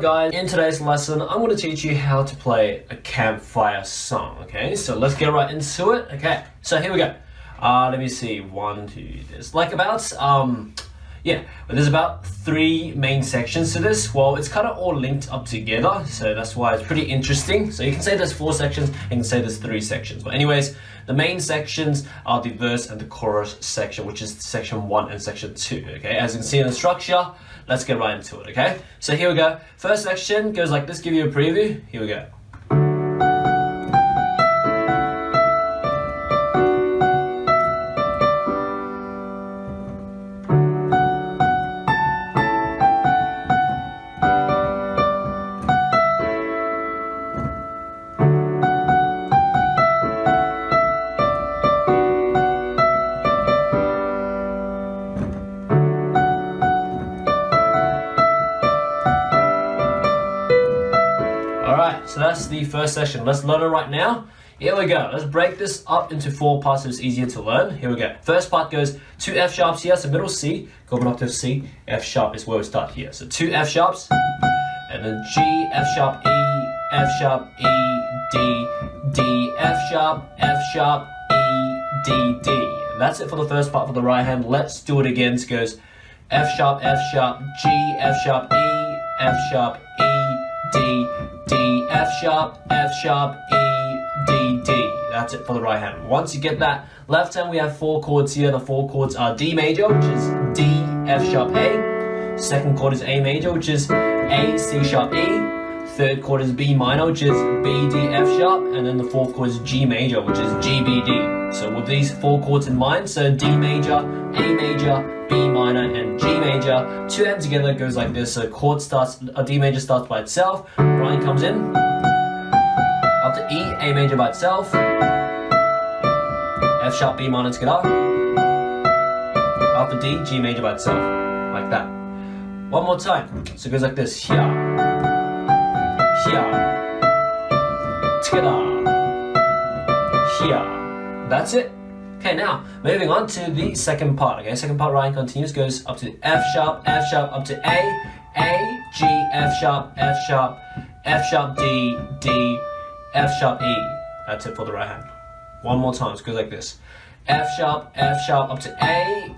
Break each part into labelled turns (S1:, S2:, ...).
S1: up guys, in today's lesson I'm going to teach you how to play a campfire song, okay? So let's get right into it, okay? So here we go. Let me see, there's like about, there's about 3 main sections to this. Well, it's kind of all linked up together, so that's why it's pretty interesting. So you can say there's 4 sections, and you can say there's 3 sections. But anyways, the main sections are the verse and the chorus section, which is section 1 and section 2, okay? As you can see in the structure, let's get right into it, okay? So here we go. First section goes like this, give you a preview. Here we go. Alright, so that's the first section. Let's learn it right now. Here we go. Let's break this up into 4 parts so it's easier to learn. Here we go. First part goes 2 F sharps here, so middle C, go up an octave C, F sharp is where we start here. So 2 F sharps, and then G, F sharp, E, F sharp, E, D, D, F sharp, E, D, D. And that's it for the first part for the right hand. Let's do it again. It goes F sharp, G, F sharp, E, F sharp, E, D, D, F sharp, E, D, D. That's it for the right hand. Once you get that, left hand we have 4 chords here. The 4 chords are D major, which is D, F sharp, A. Second chord is A major, which is A, C sharp, E. Third chord is B minor, which is B, D, F sharp. And then the 4th chord is G major, which is G, B, D. So with these 4 chords in mind, so D major, A major, B minor, and G major, 2 and together goes like this. So D major starts by itself, Brian comes in, after E, A major by itself, F sharp, B minor together, after D, G major by itself, like that. One more time, so it goes like this, here, together, here. That's it. Okay, now moving on to the second part. Okay, second part, Ryan continues, goes up to F sharp, up to A, G, F sharp, D, D, F sharp, E. That's it for the right hand. One more time, so it goes like this. F sharp, up to A,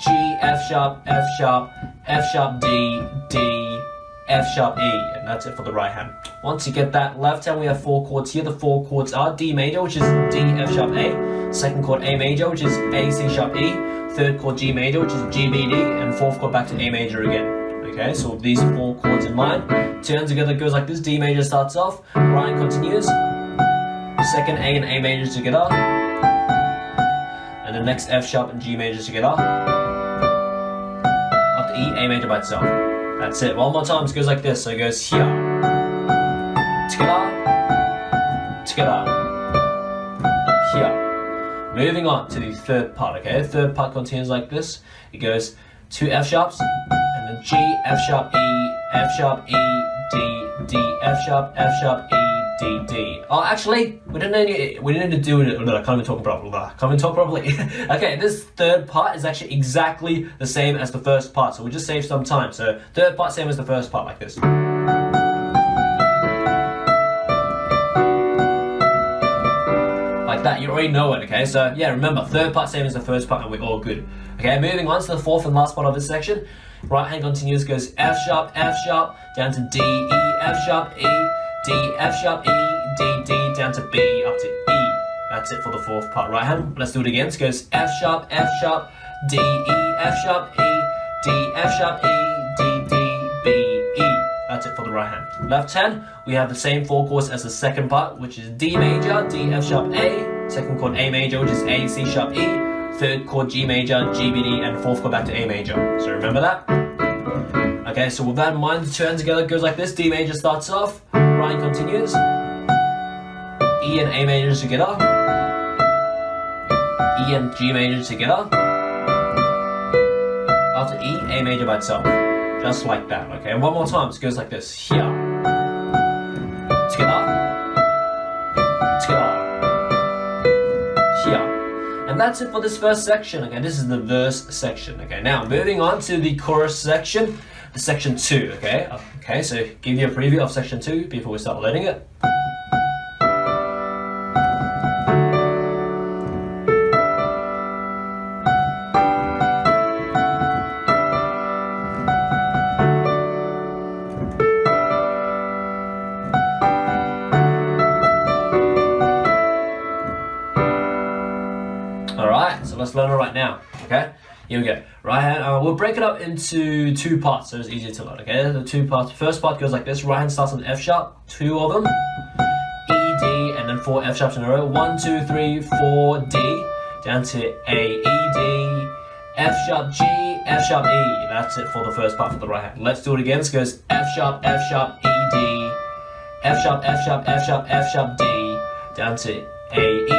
S1: G, F sharp, D, D, F sharp, E. And that's it for the right hand. Once you get that, left hand we have 4 chords here. The 4 chords are D major, which is D, F sharp, A. Second chord A major, which is A, C sharp, E. Third chord G major, which is G, B, D. And 4th chord back to A major again. Okay, so with these 4 chords in mind, 2 hands together goes like this. D major starts off, Brian continues. Second A and A majors together. And the next F sharp and G majors together. After E, A major by itself. That's it. One more time, so it goes like this. So it goes here, together, here. Moving on to the third part, okay? The third part continues like this. It goes 2 F sharps, and then G, F sharp, E, D, D, F sharp, E, D, D. Oh, actually, we didn't need to do it. I can't even talk properly. Okay, this third part is actually exactly the same as the first part, so we'll just save some time. So third part, same as the first part, like this. Like that, you already know it, okay? So yeah, remember, third part, same as the first part, and we're all good. Okay, moving on to the 4th and last part of this section. Right hand continues, goes F sharp, down to D, E, F sharp, E, D, F sharp, E, D, D, down to B, up to E. That's it for the 4th part. Right hand, let's do it again. So it goes F sharp, D, E, F sharp, E, D, F sharp, E, D, D, B, E. That's it for the right hand. Left hand, we have the same 4 chords as the second part, which is D major, D, F sharp, A. Second chord A major, which is A, C sharp, E. Third chord G major, G, B, D, and 4th chord back to A major. So remember that? Okay, so with that in mind, the 2 hands together goes like this. D major starts off, Ryan continues. E and A majors together. E and G majors together. After E, A major by itself. Just like that, okay? And one more time, so it goes like this. Here. Together. Here. And that's it for this first section, okay? This is the verse section, okay? Now, moving on to the chorus section, the section 2, okay? Okay, so give you a preview of section 2 before we start learning it. Alright, so let's learn it right now, okay? Here we go. Right hand, we'll break it up into 2 parts so it's easier to learn, okay? The 2 parts. First part goes like this. Right hand starts on F sharp, 2 of them. E, D, and then 4 F sharps in a row. 1, 2, 3, 4, D. Down to A, E, D, F sharp, G, F sharp, E. That's it for the first part for the right hand. Let's do it again. So it goes F sharp, E, D, F sharp, F sharp, F sharp, F sharp, D. Down to A, E, D,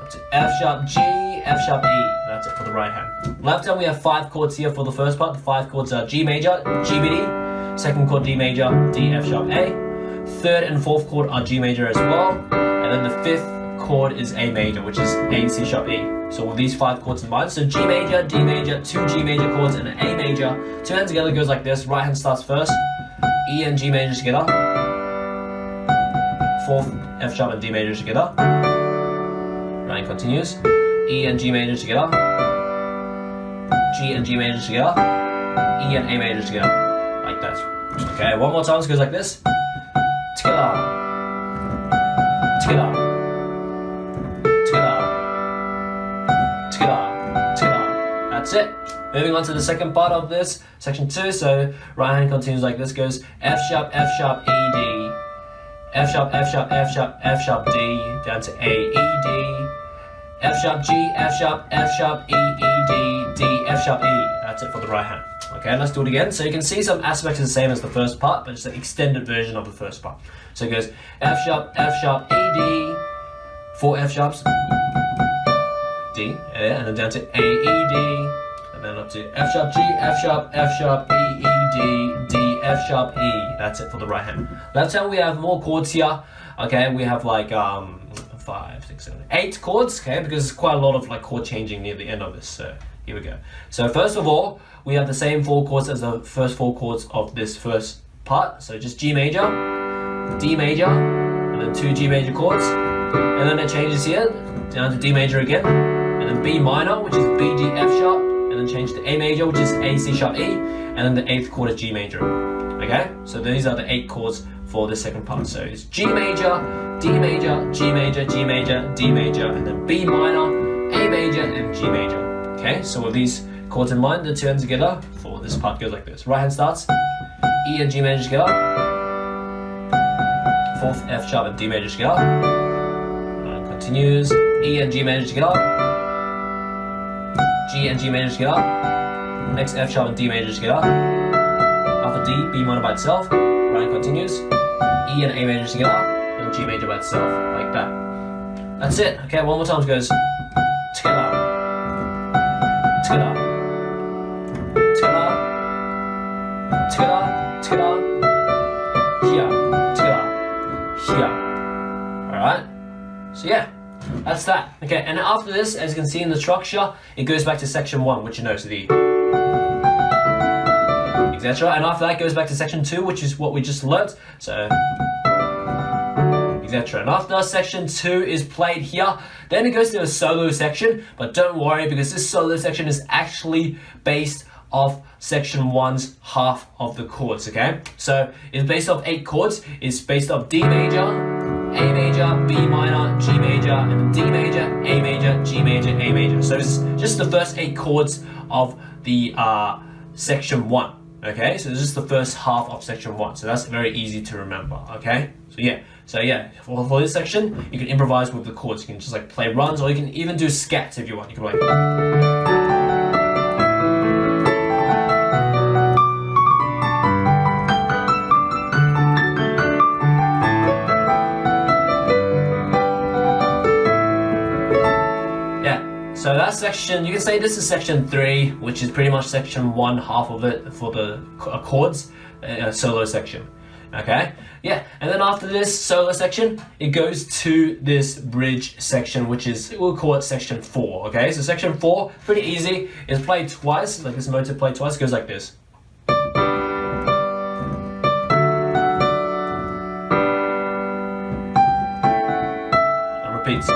S1: up to F sharp, G, F sharp, E. That's it for the right hand. Left hand we have 5 chords here for the first part. The 5 chords are G major, G, B, D. Second chord D major, D, F sharp, A. Third and fourth chord are G major as well. And then the 5th chord is A major, which is A, C sharp, E. So with these 5 chords in mind, so G major, D major, 2 G major chords and an A major. 2 hands together goes like this. Right hand starts first. E and G majors together. 4th F sharp and D majors together. Right hand continues. E and G majors together. G and G majors together. E and A majors together. Like that. Okay, one more time. It goes like this. Together. Together. Together. Together. Together. That's it. Moving on to the second part of this, section 2. So right hand continues like this. Goes F sharp, E, D. F sharp, F sharp, F sharp, F sharp, D. Down to A, E, D. F sharp, G, F sharp, E, E, D, D, F sharp, E. That's it for the right hand. Okay, let's do it again. So you can see some aspects are the same as the first part, but it's an extended version of the first part. So it goes F sharp, E, D, 4 F sharps, D, and then down to A, E, D, and then up to F sharp, G, F sharp, E, E, D, D, F sharp, E. That's it for the right hand. Left hand we have more chords here. Okay, we have like 5, 6, 7, 8 chords, okay, because there's quite a lot of like chord changing near the end of this. So here we go. So first of all, we have the same 4 chords as the first 4 chords of this first part. So just G major, D major, and then 2 G major chords, and then it changes here down to D major again, and then B minor, which is B, D, F sharp, and then change to A major, which is A, C sharp, E, and then the 8th chord is G major. Okay, so these are the 8 chords for the second part. So it's G major, D major, G major, G major, D major, and then B minor, A major, and G major. Okay, so with these chords in mind, the 2 hands together for this part goes like this. Right hand starts, E and G major together, 4th F sharp and D major together, continues, E and G major together, G and G major together, next F sharp and D major together, after D, B minor by itself, right hand continues, E and A major together, and G major by itself, like that. That's it. Okay, one more time. It goes together, together, together, together, together, here, together, here. Alright? So yeah, that's that. Okay, and after this, as you can see in the structure, it goes back to section 1, which you know, so the etc. And after that goes back to section 2, which is what we just learnt. So etc. And after section 2 is played here, then it goes to a solo section. But don't worry, because this solo section is actually based off section 1's half of the chords. Okay, so it's based off 8 chords. It's based off D major, A major, B minor, G major, and then D major, A major, G major, A major. So it's just the first 8 chords of the section 1. Okay, so this is the first half of section 1, so that's very easy to remember. Okay, so yeah, for this section, you can improvise with the chords. You can just like play runs, or you can even do scats if you want. You can like. So that section, you can say this is section 3, which is pretty much section 1 half of it for the chords, solo section. Okay, yeah, and then after this solo section, it goes to this bridge section, which is, we'll call it section 4. Okay, so section 4, pretty easy. It's played twice, like this motive played twice, goes like this. repeats.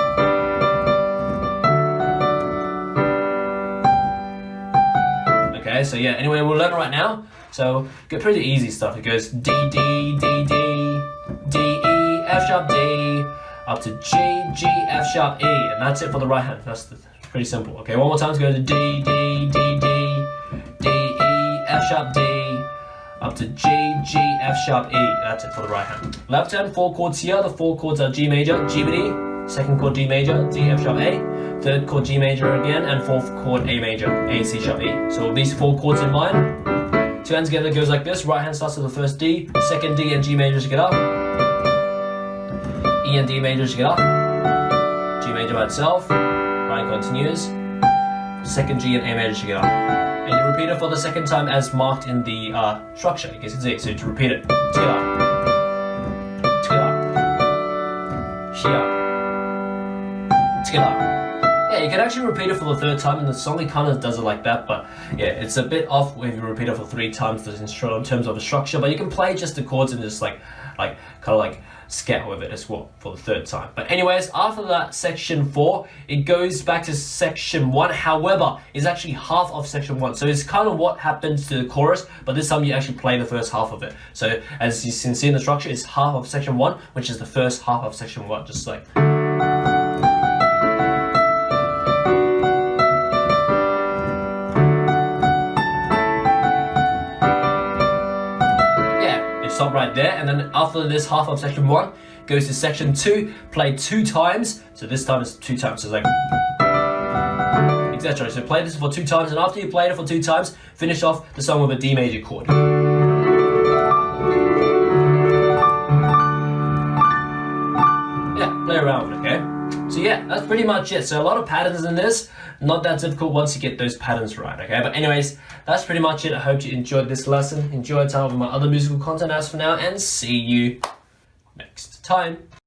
S1: Okay, so yeah, anyway, we'll learn it right now. So, get pretty easy stuff. It goes D, D, D, D, D, E, F sharp, D, up to G, G, F sharp, E. And that's it for the right hand. That's pretty simple. Okay, one more time. It goes D, D, D, D, D, E, F sharp, D, up to G, G, F sharp, E. That's it for the right hand. Left hand, 4 chords here. The 4 chords are G major, G with E, second chord D major, D, F sharp, A, third chord G major again, and fourth chord A major, A, C sharp, E. So with these 4 chords in mind, 2 hands together goes like this. Right hand starts with the first D, second D and G major to get up, E and D major to get up, G major by itself, right hand continues, second G and A major to get up. And you repeat it for the second time as marked in the structure. You can see, so to repeat it. Here, here. Yeah, you can actually repeat it for the 3rd time, and the song kind of does it like that, but yeah, it's a bit off if you repeat it for 3 times in terms of the structure, but you can play just the chords and just kind of like scat with it as well for the 3rd time. But anyways, after that section 4, it goes back to section 1. However, it's actually half of section 1, so it's kind of what happens to the chorus, but this time you actually play the first half of it. So as you can see in the structure, it's half of section 1, which is the first half of section 1, just like. Stop right there, and then after this half of section 1 goes to section 2, play 2 times. So this time is 2 times, so it's like etc. So play this for 2 times, and after you played it for 2 times, finish off the song with a D major chord. Yeah, play around with it, okay? So yeah, that's pretty much it. So a lot of patterns in this, not that difficult once you get those patterns right, okay? But anyways, that's pretty much it. I hope you enjoyed this lesson. Enjoy time with my other musical content as for now, and see you next time.